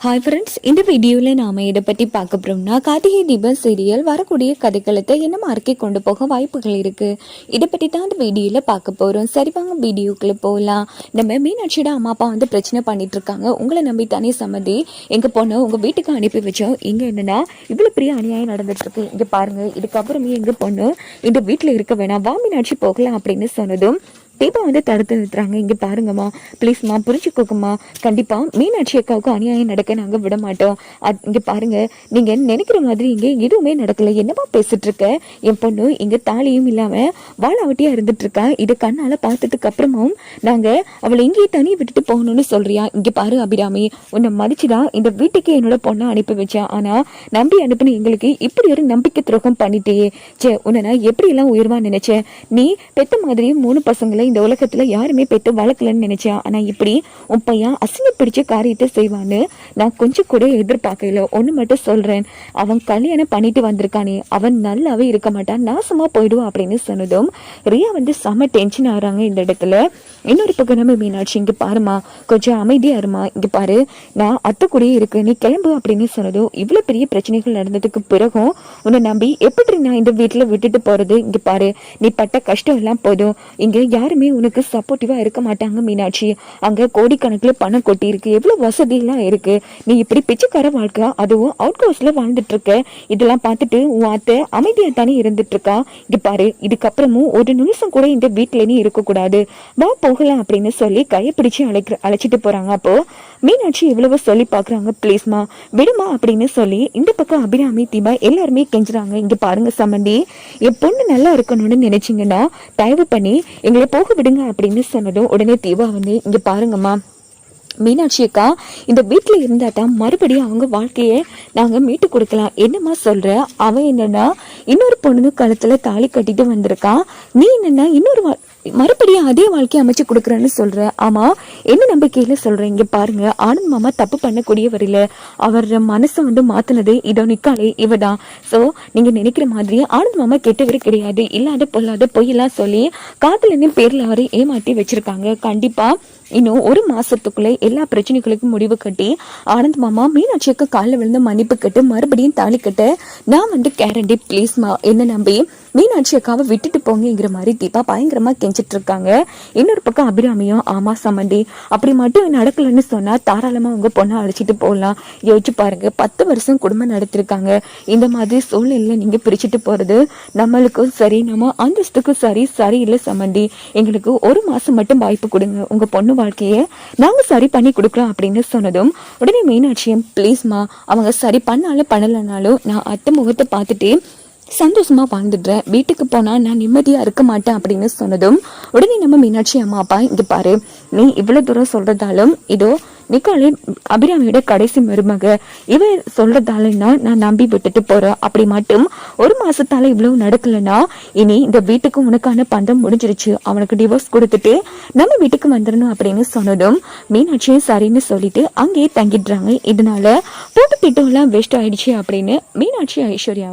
Hi friends, இந்த வீடியோவில் நாம் இதை பற்றி பார்க்க போகிறோம்னா கார்த்திகை தீபம் சீரியல் வரக்கூடிய கதைக்களத்தை என்ன மார்க்கே கொண்டு போக வாய்ப்புகள் இருக்குது. இதை பற்றி தான் அந்த வீடியோவில் பார்க்க போகிறோம். சரி வாங்க வீடியோக்குள்ளே போகலாம். நம்ம மீனாட்சியோட அம்மா அப்பா பிரச்சனை பண்ணிட்டு இருக்காங்க. உங்களை நம்பி தானே சம்மதி எங்கள் பொண்ணு உங்கள் வீட்டுக்கு அனுப்பி வச்சோம். இங்கே என்னென்னா இவ்வளோ பெரிய அநியாயம் நடந்துட்டுருக்கு. இங்கே பாருங்கள், இதுக்கப்புறமே எங்கள் பொண்ணு இந்த வீட்டில் இருக்க வேணாம், வா மீனாட்சி போகலாம் அப்படின்னு சொன்னதும் தீபா தடுத்து நிறுத்துறாங்க. இங்கே பாருங்கம்மா, ப்ளீஸ்மா புரிஞ்சுக்கோங்கம்மா, கண்டிப்பாக மீனாட்சி அக்காவுக்கு அநியாயம் நடக்க நாங்கள் விட மாட்டோம். இங்கே பாருங்க, நீங்கள் நினைக்கிற மாதிரி இங்கே எதுவுமே நடக்கலை. என்னமா பேசிட்டு இருக்க? என் பொண்ணு இங்கே தாலியும் இல்லாமல் வாழாவட்டியாக இருந்துட்டு இருக்கா. இதை கண்ணால் பார்த்ததுக்கு அப்புறமும் நாங்கள் அவளை இங்கேயே தனி விட்டுட்டு போகணும்னு சொல்றியா? இங்கே பாரு அபிராமி, உன்னை மதிச்சுதான் இந்த வீட்டுக்கு என்னோட பொண்ணை அனுப்பி வச்சேன். ஆனால் நம்பி அனுப்பின எங்களுக்கு இப்படி ஒரு நம்பிக்கை துரோகம் பண்ணிட்டே. உன்னை நான் எப்படியெல்லாம் உயர்வா நினைச்சேன். நீ பெத்த மாதிரியும் 3 பசங்களை இந்த உலகத்துல யாருமே பெற்று வளர்க்கலன்னு நினைச்சா. ஆனா இப்படி உன் பையன் அசிங்க பிடிச்ச காரியத்தை செய்வான்னு நான் கொஞ்சம் கூட எதிர்பார்க்கல. ஒண்ணு மட்டும் சொல்றேன், அவன் கல்யாணம் பண்ணிட்டு வந்திருக்கானே, அவன் நல்லாவே இருக்க மாட்டான், நாசமா போயிடுவான் அப்படின்னு சொன்னதும் ரியா செம டென்ஷன் ஆகுறாங்க இந்த இடத்துல. இன்னொரு பக்கம் நம்ம மீனாட்சி, இங்க பாருமா, கொஞ்சம் அமைதியா இருமா, இங்க பாரு நான் அத்தை கூடயே இருக்கு, நீ கிளம்பு அப்படின்னு சொன்னதும் இவ்வளவு பெரிய பிரச்சனைகள் நடந்ததுக்கு பிறகும் உன்னை நம்பி எப்படி நான் இந்த வீட்டுல விட்டுட்டு போறது? இங்க பாரு, நீ பட்ட கஷ்டம் எல்லாம் போதும், இங்க யாருமே உனக்கு சப்போர்ட்டிவா இருக்க மாட்டாங்க மீனாட்சி. அங்க கோடிக்கணக்கில் பணம் கொட்டி இருக்கு, எவ்வளவு வசதி எல்லாம் இருக்கு. நீ இப்படி பிச்சைக்கார வாழ்க்கை, அதுவும் அவுட் ஹவுஸ்ல வாழ்ந்துட்டு இருக்க. இதெல்லாம் பார்த்துட்டு உன் அத்தை அமைதியா தானே இருந்துட்டு இருக்கா. இங்க பாரு, இதுக்கப்புறமும் ஒரு நிமிஷம் கூட இந்த வீட்டுல நீ இருக்க கூடாது, வா போகலாம் அப்படின்னு சொல்லி கையை பிடிச்சு அழைச்சிட்டு போறாங்க. அப்போ மீனாட்சி இவ்வளவு சொல்லி பாக்குறாங்க, பிளீஸ்மா விடுமா அப்படின்னு சொல்லி இந்த பக்கம் அபிராமி தீபா எல்லாருமே கெஞ்சுறாங்க. இங்க பாருங்க சம்மந்தி, என் பொண்ணு நல்லா இருக்கணும்னு நினைச்சீங்கன்னா தயவு பண்ணி எங்களை போக விடுங்க அப்படின்னு சொன்னதும் உடனே தீபா இங்க பாருங்கம்மா மீனாட்சி அக்கா, இந்த வீட்டில் இருந்தா தான் மறுபடியும் அவங்க வாழ்க்கையை நாங்கள் மீட்டு கொடுக்கலாம். என்னம்மா சொல்ற? அவன் என்னன்னா இன்னொரு பொண்ணு கழுத்துல தாலி கட்டிட்டு வந்திருக்கான், நீ என்னன்னா இன்னொரு மறுபடியும் அதே வாழ்க்கையை அமைச்சு கொடுக்குறேன்னு சொல்ற. ஆமா, என்ன நம்பிக்கையில சொல்றேன்? இங்க பாருங்க, ஆனந்த் மாமா தப்பு பண்ணக்கூடியவர் இல்ல, அவர் மனசை மாத்தினது இதோ நிக்காலே இவதான். சோ நீங்க நினைக்கிற மாதிரி ஆனந்த் மாமா கெட்டவர் கிடையாது. இல்லாத பொல்லாத பொய்யெல்லாம் சொல்லி காதலனின் பேர்ல அவரை ஏமாற்றி வச்சிருக்காங்க. கண்டிப்பா இன்னும் 1 மாசத்துக்குள்ள எல்லா பிரச்சனைகளுக்கும் முடிவு கட்டி ஆனந்த் மாமா மீனாட்சிக்கு காலில் விழுந்து மன்னிப்பு கட்டு மறுபடியும் தாலி கட்ட நான் கேரண்டி. பிளீஸ்மா என்ன நம்பி மீனாட்சி அக்காவை விட்டுட்டு போங்கிற மாதிரி தீபா பயங்கரமா கெஞ்சிட்டு இருக்காங்க. இன்னொரு பக்கம் அபிராமியும், ஆமா சம்மந்தி, அப்படி மட்டும் நடக்கலன்னு சொன்னா தாராளமா உங்க பொண்ணை அழைச்சிட்டு போகலாம். யோசிச்சு பாருங்க, 10 வருஷம் குடும்பம் நடத்திருக்காங்க. இந்த மாதிரி சூழ்நிலையில நீங்க பிரிச்சுட்டு போறது நம்மளுக்கும் சரி, நம்ம அந்தஸ்துக்கும் சரி இல்லை சம்மந்தி. எங்களுக்கு 1 மாசம் மட்டும் வாய்ப்பு கொடுங்க, உங்க பொண்ணு வாழ்க்கைய நாங்க சரி பண்ணி கொடுக்கலாம் அப்படின்னு சொன்னதும் உடனே மீனாட்சியும், பிளீஸ்மா அவங்க சரி பண்ணாலும் பண்ணலனாலும் நான் அத்தை முகத்தை பார்த்துட்டு சந்தோஷமா வாழ்ந்துடுறேன், வீட்டுக்கு போனா நான் நிம்மதியா இருக்க மாட்டேன் அப்படின்னு சொன்னதும் உடனே நம்ம மீனாட்சி அம்மா அப்பா, இங்க பாரு, நீ இவ்வளவு தூரம் சொல்றதாலும் இதோ நிக்காலே அபிராமியோட கடைசி மருமக, இவ சொல்றதாலன்னா நான் நம்பி விட்டுட்டு போறேன். அப்படி மட்டும் 1 மாசத்தால இவ்வளவு நடக்கலன்னா இனி இந்த வீட்டுக்கு உனக்கான பந்தம் முடிஞ்சிருச்சு, அவனுக்கு டிவோர்ஸ் கொடுத்துட்டு நம்ம வீட்டுக்கு வந்துடணும் அப்படின்னு சொன்னதும் மீனாட்சியும் சரின்னு சொல்லிட்டு அங்கேயே தங்கிடுறாங்க. இதனால போட்டு திட்டம் எல்லாம் வேஸ்ட் ஆயிடுச்சு அப்படின்னு மீனாட்சி ஐஸ்வர்யா